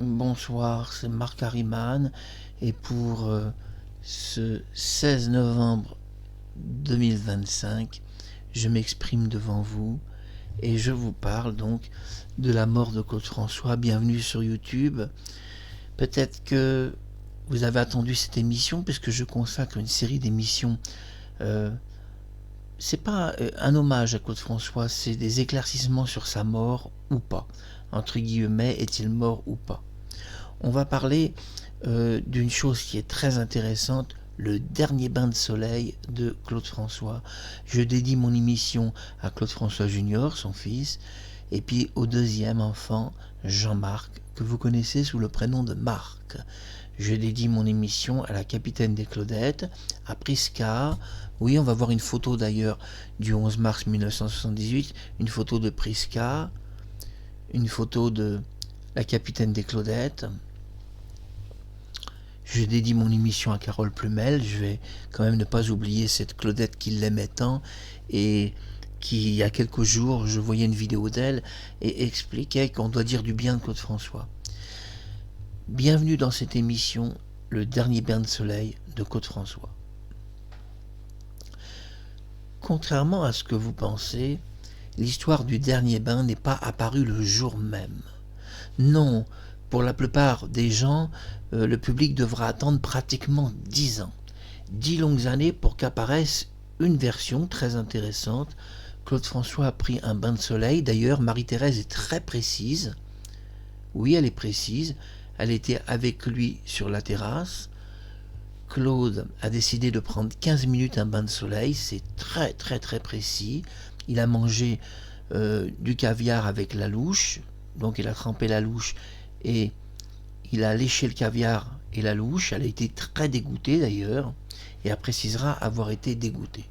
Bonsoir, c'est Marc Harriman et pour ce 16 novembre 2025, je m'exprime devant vous et je vous parle donc de la mort de Claude François. Bienvenue sur YouTube. Peut-être que vous avez attendu cette émission puisque je consacre une série d'émissions. C'est pas un hommage à Claude François, c'est des éclaircissements sur sa mort ou pas. Entre guillemets, est-il mort ou pas? On va parler d'une chose qui est très intéressante, le dernier bain de soleil de Claude François. Je dédie mon émission à Claude François Junior, son fils, et puis au deuxième enfant, Jean-Marc, que vous connaissez sous le prénom de Marc. Je dédie mon émission à la capitaine des Claudettes, à Prisca. Oui, on va voir une photo d'ailleurs du 11 mars 1978, une photo de Prisca, une photo de la capitaine des Claudettes. Je dédie mon émission à Carole Plumel. Je vais quand même ne pas oublier cette Claudette qui l'aimait tant et qui, il y a quelques jours, je voyais une vidéo d'elle et expliquait qu'on doit dire du bien de Claude François. Bienvenue dans cette émission, le dernier bain de soleil de Claude François. Contrairement à ce que vous pensez, l'histoire du dernier bain n'est pas apparue le jour même. Non, pour la plupart des gens, le public devra attendre pratiquement 10 ans. 10 longues années pour qu'apparaisse une version très intéressante. Claude François a pris un bain de soleil. D'ailleurs, Marie-Thérèse est très précise. Oui, elle est précise. Elle était avec lui sur la terrasse. Claude a décidé de prendre 15 minutes un bain de soleil. C'est très très très précis. Il a mangé du caviar avec la louche. Donc il a trempé la louche et il a léché le caviar et la louche. Elle a été très dégoûtée d'ailleurs, et elle précisera avoir été dégoûtée.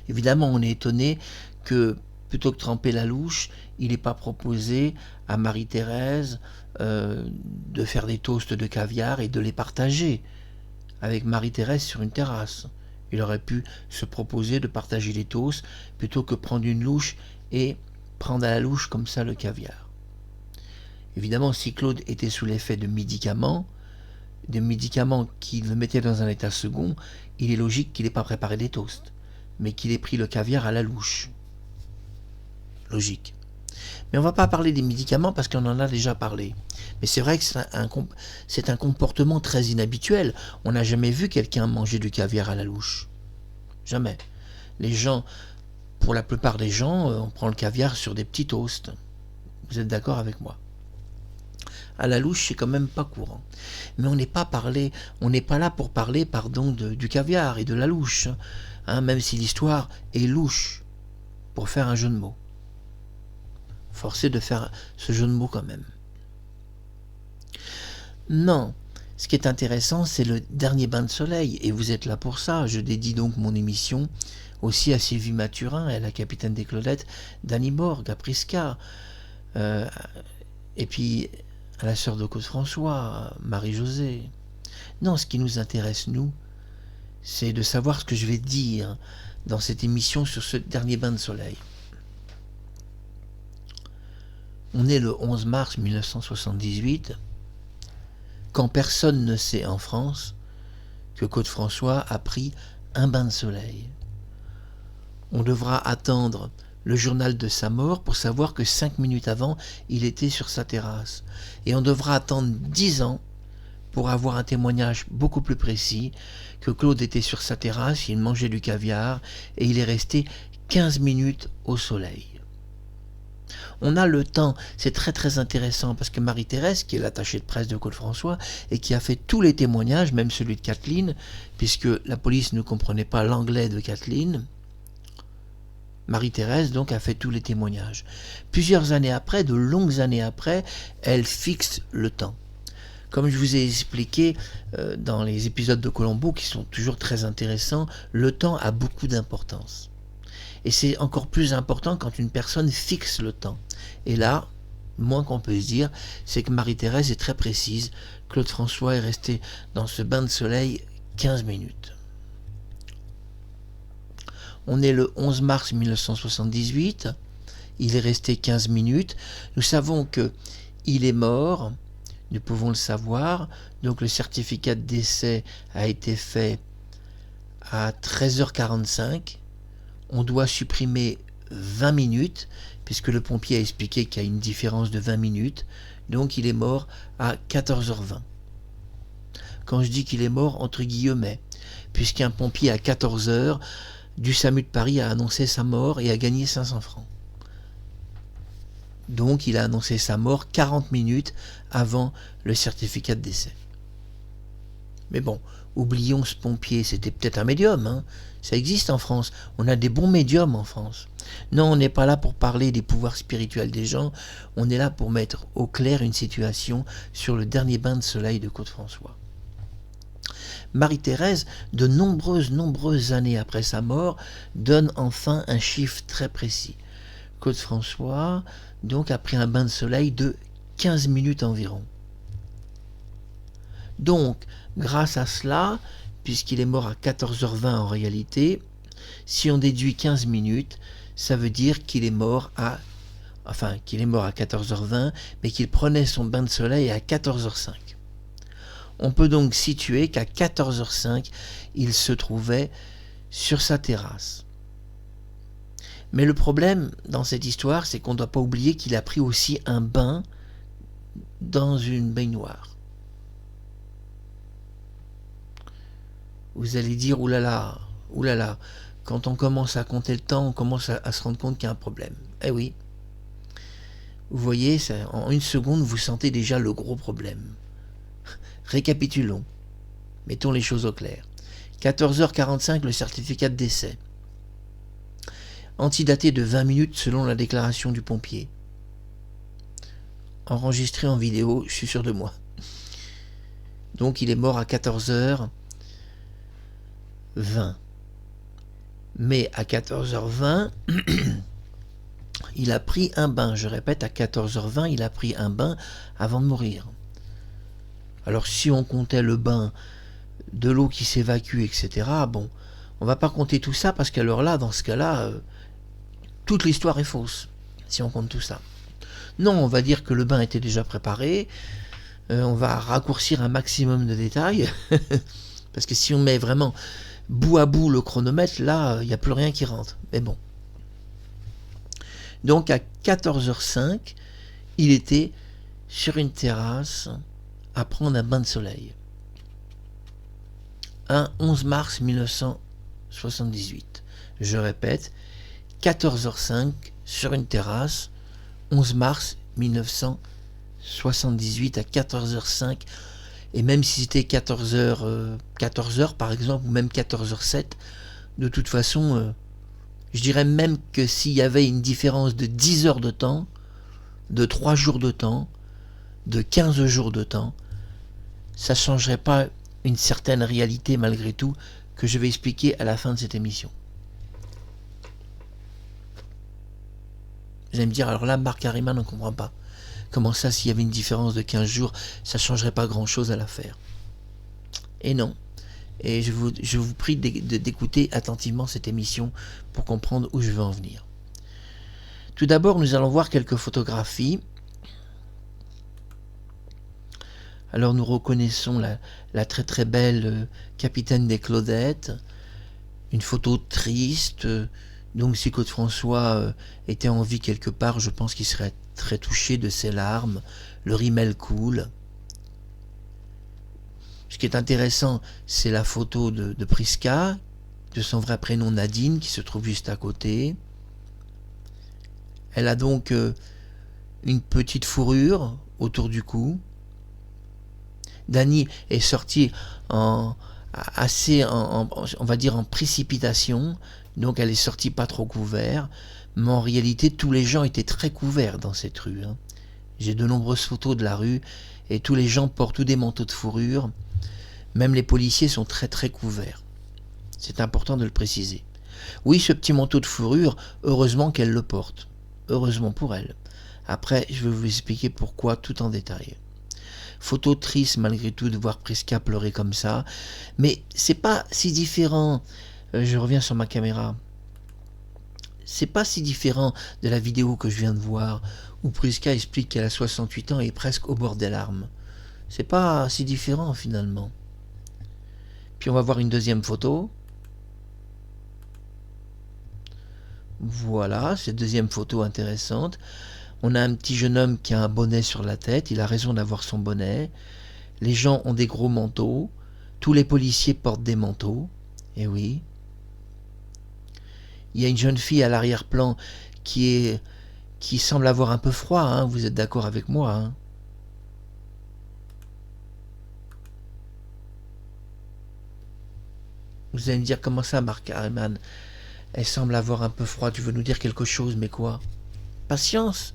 Évidemment, on est étonné que plutôt que tremper la louche, il n'ait pas proposé à Marie-Thérèse de faire des toasts de caviar et de les partager avec Marie-Thérèse sur une terrasse. Il aurait pu se proposer de partager les toasts plutôt que prendre une louche et prendre à la louche comme ça le caviar. Évidemment, si Claude était sous l'effet de médicaments qui le mettaient dans un état second, il est logique qu'il n'ait pas préparé des toasts, mais qu'il ait pris le caviar à la louche. Logique. Mais on ne va pas parler des médicaments parce qu'on en a déjà parlé. Mais c'est vrai que c'est un comportement très inhabituel. On n'a jamais vu quelqu'un manger du caviar à la louche. Jamais. Les gens, pour la plupart des gens, on prend le caviar sur des petits toasts. Vous êtes d'accord avec moi? À la louche, c'est quand même pas courant. Mais on n'est pas là pour parler, du caviar et de la louche, même si l'histoire est louche, pour faire un jeu de mots. Forcé de faire ce jeu de mots quand même. Non, ce qui est intéressant, c'est le dernier bain de soleil, et vous êtes là pour ça. Je dédie donc mon émission aussi à Sylvie Mathurin et à la capitaine des Claudettes, Dany Borg, à Prisca, et puis à la sœur de Claude François, Marie-Josée. Non, ce qui nous intéresse, nous, c'est de savoir ce que je vais dire dans cette émission sur ce dernier bain de soleil. On est le 11 mars 1978, quand personne ne sait en France que Claude François a pris un bain de soleil. On devra attendre le journal de sa mort pour savoir que 5 minutes avant, il était sur sa terrasse. Et on devra attendre 10 ans pour avoir un témoignage beaucoup plus précis que Claude était sur sa terrasse, il mangeait du caviar et il est resté 15 minutes au soleil. On a le temps, c'est très très intéressant parce que Marie-Thérèse, qui est l'attachée de presse de Claude François et qui a fait tous les témoignages, même celui de Kathleen, puisque la police ne comprenait pas l'anglais de Kathleen, Marie-Thérèse donc a fait tous les témoignages. Plusieurs années après, de longues années après, elle fixe le temps. Comme je vous ai expliqué dans les épisodes de Colombo qui sont toujours très intéressants, le temps a beaucoup d'importance. Et c'est encore plus important quand une personne fixe le temps. Et là, le moins qu'on peut se dire, c'est que Marie-Thérèse est très précise. Claude François est resté dans ce bain de soleil 15 minutes. On est le 11 mars 1978, il est resté 15 minutes. Nous savons que il est mort, nous pouvons le savoir. Donc le certificat de décès a été fait à 13h45. On doit supprimer 20 minutes, puisque le pompier a expliqué qu'il y a une différence de 20 minutes. Donc il est mort à 14h20. Quand je dis qu'il est mort, entre guillemets, puisqu'un pompier à 14h du SAMU de Paris a annoncé sa mort et a gagné 500 francs. Donc il a annoncé sa mort 40 minutes avant le certificat de décès. Mais bon, oublions ce pompier, c'était peut-être un médium, hein. Ça existe en France, on a des bons médiums en France. Non, on n'est pas là pour parler des pouvoirs spirituels des gens, on est là pour mettre au clair une situation sur le dernier bain de soleil de Côte-François. Marie-Thérèse, de nombreuses années après sa mort, donne enfin un chiffre très précis. Côte-François, donc, a pris un bain de soleil de 15 minutes environ. Donc, grâce à cela, puisqu'il est mort à 14h20 en réalité, si on déduit 15 minutes, ça veut dire qu'il est mort à 14h20, mais qu'il prenait son bain de soleil à 14h05. On peut donc situer qu'à 14h05, il se trouvait sur sa terrasse. Mais le problème dans cette histoire, c'est qu'on ne doit pas oublier qu'il a pris aussi un bain dans une baignoire. Vous allez dire, oulala, quand on commence à compter le temps, on commence à se rendre compte qu'il y a un problème. Eh oui. Vous voyez, en une seconde, vous sentez déjà le gros problème. Récapitulons. Mettons les choses au clair. 14h45, le certificat de décès. Antidaté de 20 minutes selon la déclaration du pompier. Enregistré en vidéo, je suis sûr de moi. Donc il est mort à 14h20. Mais à 14h20, il a pris un bain. Je répète, à 14h20, il a pris un bain avant de mourir. Alors si on comptait le bain, de l'eau qui s'évacue, etc., bon, on va pas compter tout ça parce qu'alors là, dans ce cas-là, toute l'histoire est fausse, si on compte tout ça. Non, on va dire que le bain était déjà préparé, on va raccourcir un maximum de détails, parce que si on met vraiment bout à bout le chronomètre, là, il n'y a plus rien qui rentre. Mais bon. Donc à 14h05, il était sur une terrasse à prendre un bain de soleil. Un 11 mars 1978. Je répète, 14h05 sur une terrasse, 11 mars 1978 à 14h05. Et même si c'était 14h par exemple, ou même 14h07, de toute façon, je dirais même que s'il y avait une différence de 10 heures de temps, de 3 jours de temps, de 15 jours de temps, ça ne changerait pas une certaine réalité malgré tout que je vais expliquer à la fin de cette émission. Vous allez me dire, alors là, Marc Harriman ne comprend pas. Comment ça, s'il y avait une différence de 15 jours, ça ne changerait pas grand-chose à l'affaire? Et non. Et je vous prie d'écouter attentivement cette émission pour comprendre où je veux en venir. Tout d'abord, nous allons voir quelques photographies. Alors nous reconnaissons la très très belle capitaine des Claudettes, une photo triste. Donc si Côte-François était en vie quelque part, je pense qu'il serait très touché de ses larmes. Le rimel coule. Ce qui est intéressant, c'est la photo de Prisca, de son vrai prénom Nadine, qui se trouve juste à côté. Elle a donc une petite fourrure autour du cou. Dany est sortie on va dire en précipitation, donc elle est sortie pas trop couverte, mais en réalité tous les gens étaient très couverts dans cette rue. J'ai de nombreuses photos de la rue et tous les gens portent tous des manteaux de fourrure, même les policiers sont très très couverts. C'est important de le préciser. Oui, ce petit manteau de fourrure, heureusement qu'elle le porte, heureusement pour elle. Après, je vais vous expliquer pourquoi tout en détail. Photo triste malgré tout de voir Prisca pleurer comme ça, mais c'est pas si différent. Je reviens sur ma caméra. C'est pas si différent de la vidéo que je viens de voir, où Priska explique qu'elle a 68 ans et est presque au bord des larmes. C'est pas si différent finalement. Puis on va voir une deuxième photo. Voilà, cette deuxième photo intéressante. On a un petit jeune homme qui a un bonnet sur la tête, il a raison d'avoir son bonnet. Les gens ont des gros manteaux, tous les policiers portent des manteaux, et oui. Il y a une jeune fille à l'arrière-plan qui semble avoir un peu froid, hein, vous êtes d'accord avec moi, hein? Vous allez me dire comment ça, Mark Harriman? Elle semble avoir un peu froid, tu veux nous dire quelque chose, mais quoi? Patience,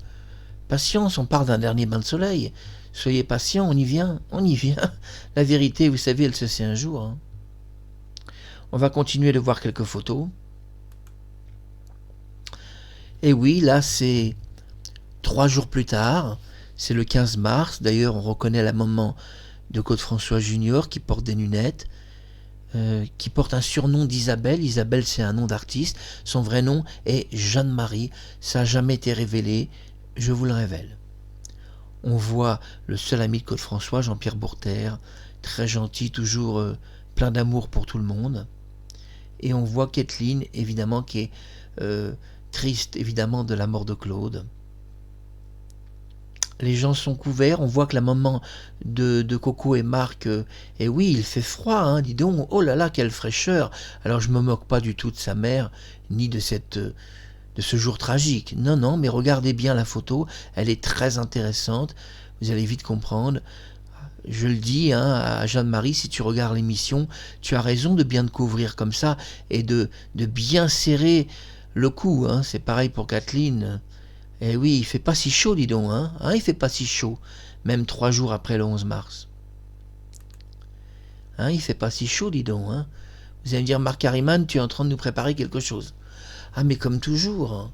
patience, on parle d'un dernier bain de soleil. Soyez patient, on y vient, on y vient. La vérité, vous savez, elle se sait un jour, hein. On va continuer de voir quelques photos. Et oui, là, c'est 3 jours plus tard, c'est le 15 mars. D'ailleurs, on reconnaît la maman de Claude François Junior qui porte des lunettes, qui porte un surnom d'Isabelle. Isabelle, c'est un nom d'artiste. Son vrai nom est Jeanne-Marie. Ça n'a jamais été révélé. Je vous le révèle. On voit le seul ami de Claude François, Jean-Pierre Bourter, très gentil, toujours plein d'amour pour tout le monde. Et on voit Kathleen, évidemment, qui est triste, évidemment, de la mort de Claude. Les gens sont couverts, on voit que la maman de Coco et Marc, et oui, il fait froid, hein, dis donc, oh là là, quelle fraîcheur. Alors je me moque pas du tout de sa mère, ni de ce jour tragique. Non, non, mais regardez bien la photo, elle est très intéressante, vous allez vite comprendre. Je le dis hein, à Jeanne-Marie, si tu regardes l'émission, tu as raison de bien te couvrir comme ça et de bien serrer le cou. Hein. C'est pareil pour Kathleen. Eh oui, il fait pas si chaud, dis donc. Hein, il fait pas si chaud, même 3 jours après le 11 mars. Hein, il fait pas si chaud, dis donc. Hein. Vous allez me dire, Mark Harriman, tu es en train de nous préparer quelque chose. Ah, mais comme toujours, hein,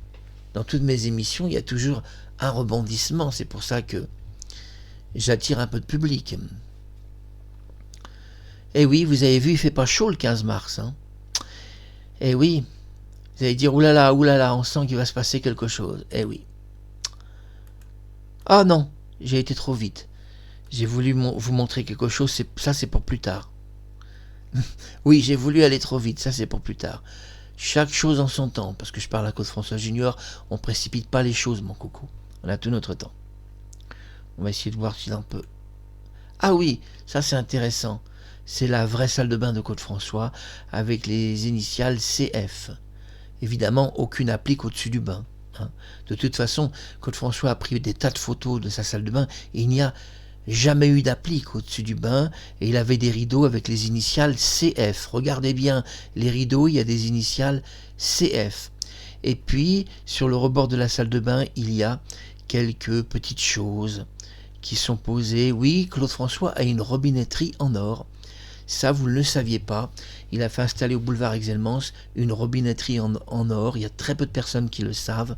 dans toutes mes émissions, il y a toujours un rebondissement. C'est pour ça que j'attire un peu de public. Eh oui, vous avez vu, il fait pas chaud le 15 mars. Hein. Eh oui, vous allez dire, oulala, on sent qu'il va se passer quelque chose. Eh oui. Ah non, j'ai été trop vite. J'ai voulu vous montrer quelque chose, ça c'est pour plus tard. Oui, j'ai voulu aller trop vite, ça c'est pour plus tard. Chaque chose en son temps, parce que je parle à Claude François Junior, on précipite pas les choses, mon coco. On a tout notre temps. On va essayer de voir s'il en peut. Ah oui, ça c'est intéressant. C'est la vraie salle de bain de Claude François, avec les initiales CF. Évidemment, aucune applique au-dessus du bain. Hein. De toute façon, Claude François a pris des tas de photos de sa salle de bain et il n'y a jamais eu d'applique au-dessus du bain et il avait des rideaux avec les initiales CF. Regardez bien les rideaux, il y a des initiales CF. Et puis, sur le rebord de la salle de bain, il y a quelques petites choses qui sont posées. Oui, Claude François a une robinetterie en or. Ça, vous ne le saviez pas. Il a fait installer au boulevard Exelmans une robinetterie en or. Il y a très peu de personnes qui le savent.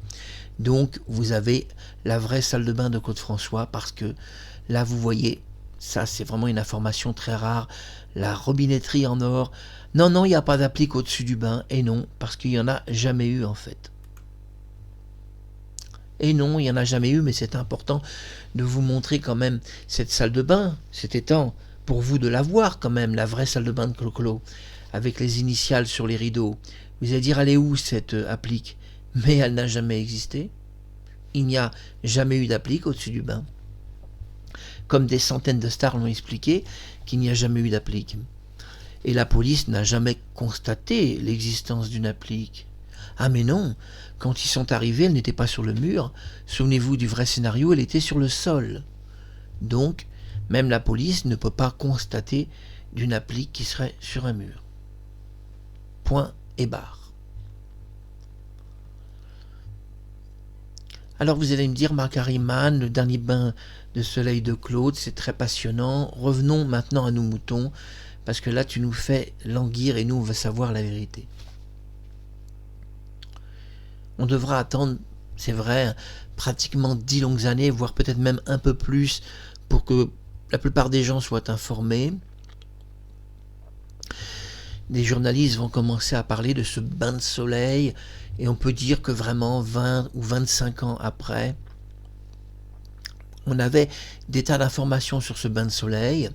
Donc, vous avez la vraie salle de bain de Claude François parce que là, vous voyez, ça, c'est vraiment une information très rare. La robinetterie en or. Non, non, il n'y a pas d'applique au-dessus du bain. Et non, parce qu'il n'y en a jamais eu, en fait. Et non, il n'y en a jamais eu, mais c'est important de vous montrer quand même cette salle de bain. C'était temps pour vous de la voir quand même, la vraie salle de bain de Clo-Clo, avec les initiales sur les rideaux. Vous allez dire, elle est où cette applique? Mais elle n'a jamais existé. Il n'y a jamais eu d'applique au-dessus du bain. Comme des centaines de stars l'ont expliqué, qu'il n'y a jamais eu d'applique. Et la police n'a jamais constaté l'existence d'une applique. Ah mais non, quand ils sont arrivés, elle n'était pas sur le mur. Souvenez-vous du vrai scénario, elle était sur le sol. Donc, même la police ne peut pas constater d'une applique qui serait sur un mur. Point et barre. Alors vous allez me dire, Mark Harriman, le dernier bain de soleil de Claude, c'est très passionnant. Revenons maintenant à nos moutons, parce que là tu nous fais languir et nous on veut savoir la vérité. On devra attendre, c'est vrai, pratiquement 10 longues années, voire peut-être même un peu plus, pour que la plupart des gens soient informés. des journalistes vont commencer à parler de ce bain de soleil, et on peut dire que vraiment 20 ou 25 ans après, on avait des tas d'informations sur ce bain de soleil,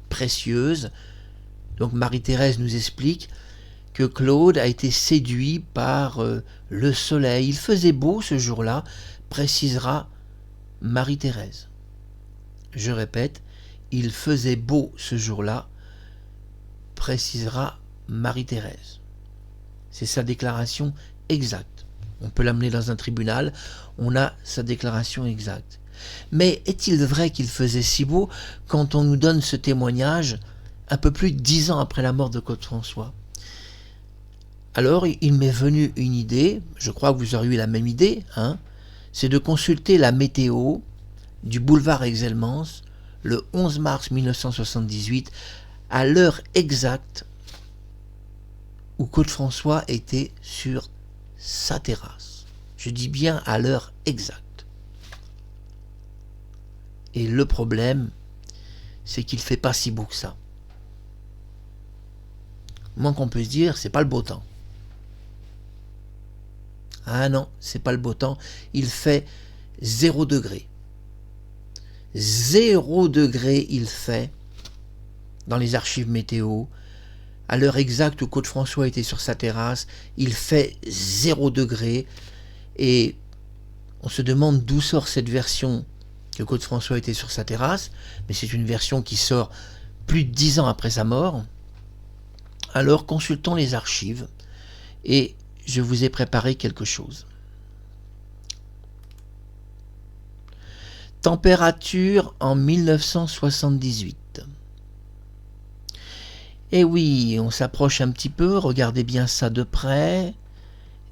précieuses. Donc Marie-Thérèse nous explique que Claude a été séduit par le soleil. Il faisait beau ce jour-là, précisera Marie-Thérèse. Je répète, il faisait beau ce jour-là, précisera Marie-Thérèse. C'est sa déclaration exacte. On peut l'amener dans un tribunal, on a sa déclaration exacte. Mais est-il vrai qu'il faisait si beau quand on nous donne ce témoignage un peu plus de 10 ans après la mort de Claude François? Alors il m'est venu une idée, je crois que vous aurez eu la même idée, c'est de consulter la météo du boulevard Exelmans le 11 mars 1978 à l'heure exacte où Claude François était sur sa terrasse. Je dis bien à l'heure exacte. Et le problème, c'est qu'il ne fait pas si beau que ça. Moins qu'on peut se dire, c'est pas le beau temps. Ah non, c'est pas le beau temps. Il fait 0 degré. 0 degré il fait dans les archives météo. À l'heure exacte où Claude François était sur sa terrasse, il fait 0 degré. Et on se demande d'où sort cette version que Claude François était sur sa terrasse. Mais c'est une version qui sort plus de 10 ans après sa mort. Alors consultons les archives et je vous ai préparé quelque chose. Température en 1978. Et oui, on s'approche un petit peu, regardez bien ça de près.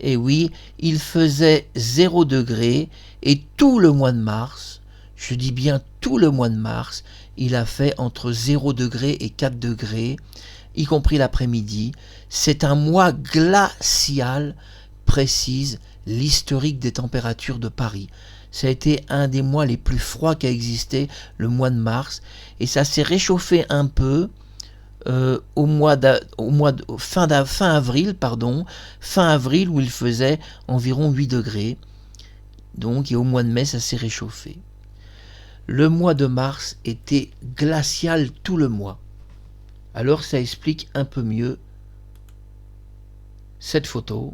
Et oui, il faisait 0 degré et tout le mois de mars, je dis bien tout le mois de mars, il a fait entre 0 degré et 4 degrés, y compris l'après-midi. C'est un mois glacial, précise l'historique des températures de Paris. Ça a été un des mois les plus froids qui a existé, le mois de mars, et ça s'est réchauffé un peu fin avril, où il faisait environ 8 degrés. Donc, et au mois de mai, ça s'est réchauffé. Le mois de mars était glacial tout le mois. Alors ça explique un peu mieux cette photo,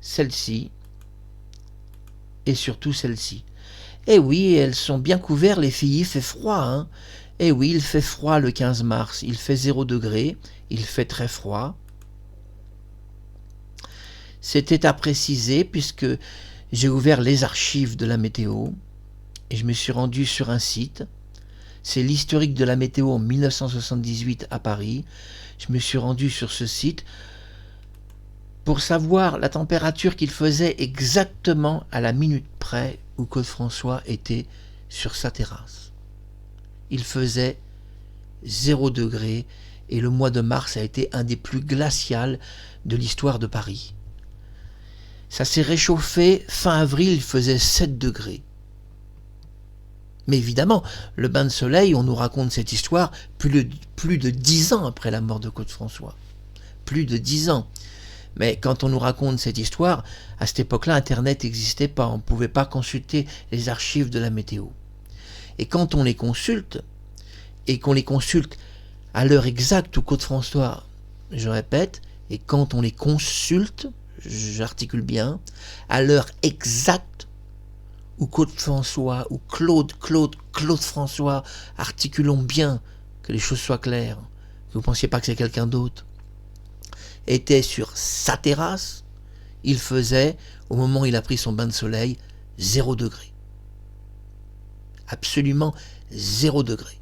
celle-ci et surtout celle-ci. Eh oui, elles sont bien couvertes les filles, il fait froid. Eh oui, il fait froid le 15 mars, il fait 0 degré, il fait très froid. C'était à préciser puisque j'ai ouvert les archives de la météo et je me suis rendu sur un site. C'est l'historique de la météo en 1978 à Paris. Je me suis rendu sur ce site pour savoir la température qu'il faisait exactement à la minute près où Claude François était sur sa terrasse. Il faisait 0 degré et le mois de mars a été un des plus glacials de l'histoire de Paris. Ça s'est réchauffé, fin avril, il faisait 7 degrés. Mais évidemment, le bain de soleil, on nous raconte cette histoire plus de 10 ans après la mort de Claude François. Plus de 10 ans. Mais quand on nous raconte cette histoire, à cette époque-là, Internet n'existait pas. On ne pouvait pas consulter les archives de la météo. Et quand on les consulte, et qu'on les consulte à l'heure exacte où Claude François, je répète, et quand on les consulte, j'articule bien, à l'heure exacte ou Claude François, ou Claude François, articulons bien, que les choses soient claires, que vous ne pensiez pas que c'est quelqu'un d'autre, était sur sa terrasse, il faisait, au moment où il a pris son bain de soleil, 0 degré. Absolument 0 degré.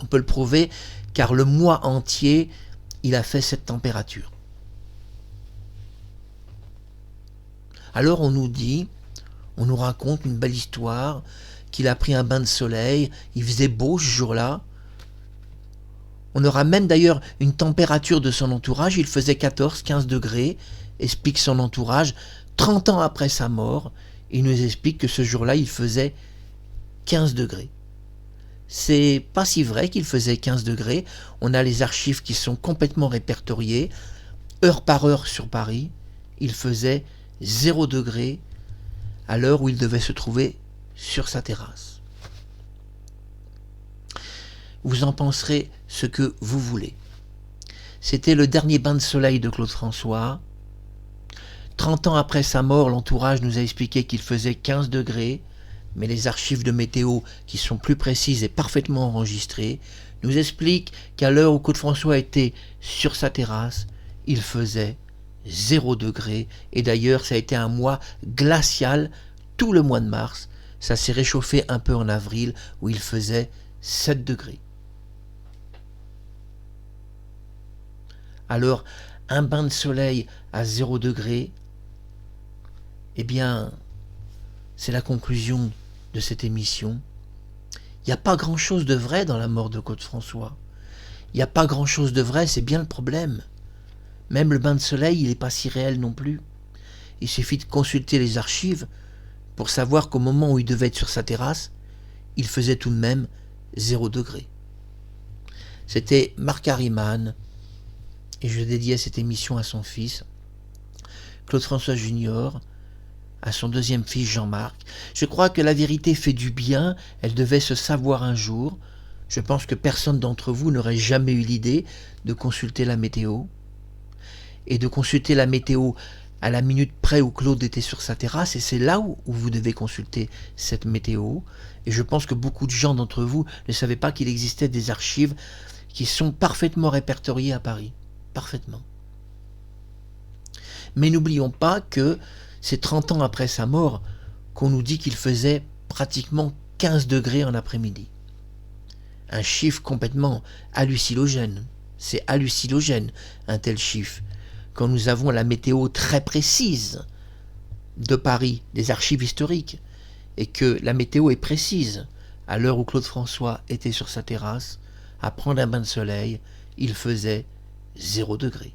On peut le prouver, car le mois entier, il a fait cette température. Alors on nous dit, on nous raconte une belle histoire, qu'il a pris un bain de soleil, il faisait beau ce jour-là. On aura même d'ailleurs une température de son entourage, il faisait 14-15 degrés, explique son entourage. 30 ans après sa mort, il nous explique que ce jour-là, il faisait 15 degrés. C'est pas si vrai qu'il faisait 15 degrés. On a les archives qui sont complètement répertoriées. Heure par heure sur Paris, il faisait 0 degré à l'heure où il devait se trouver sur sa terrasse. Vous en penserez ce que vous voulez. C'était le dernier bain de soleil de Claude François. 30 ans après sa mort, l'entourage nous a expliqué qu'il faisait 15 degrés, mais les archives de météo, qui sont plus précises et parfaitement enregistrées, nous expliquent qu'à l'heure où Claude François était sur sa terrasse, il faisait 0 degré, et d'ailleurs ça a été un mois glacial tout le mois de mars. Ça s'est réchauffé un peu en avril où il faisait 7 degrés. Alors, un bain de soleil à 0 degré, eh bien, c'est la conclusion de cette émission. Il n'y a pas grand-chose de vrai dans la mort de Claude François. Il n'y a pas grand-chose de vrai, c'est bien le problème. Même le bain de soleil, il n'est pas si réel non plus. Il suffit de consulter les archives pour savoir qu'au moment où il devait être sur sa terrasse, il faisait tout de même 0 degré. C'était Marc Harriman, et je dédiais cette émission à son fils, Claude François Junior, à son deuxième fils Jean-Marc. Je crois que la vérité fait du bien, elle devait se savoir un jour. Je pense que personne d'entre vous n'aurait jamais eu l'idée de consulter la météo, et de consulter la météo à la minute près où Claude était sur sa terrasse, et c'est là où vous devez consulter cette météo. Et je pense que beaucoup de gens d'entre vous ne savaient pas qu'il existait des archives qui sont parfaitement répertoriées à Paris. Parfaitement. Mais n'oublions pas que c'est 30 ans après sa mort qu'on nous dit qu'il faisait pratiquement 15 degrés en après-midi. Un chiffre complètement hallucinogène. C'est hallucinogène, un tel chiffre, quand nous avons la météo très précise de Paris, des archives historiques, et que la météo est précise. À l'heure où Claude François était sur sa terrasse, à prendre un bain de soleil, il faisait 0 degré.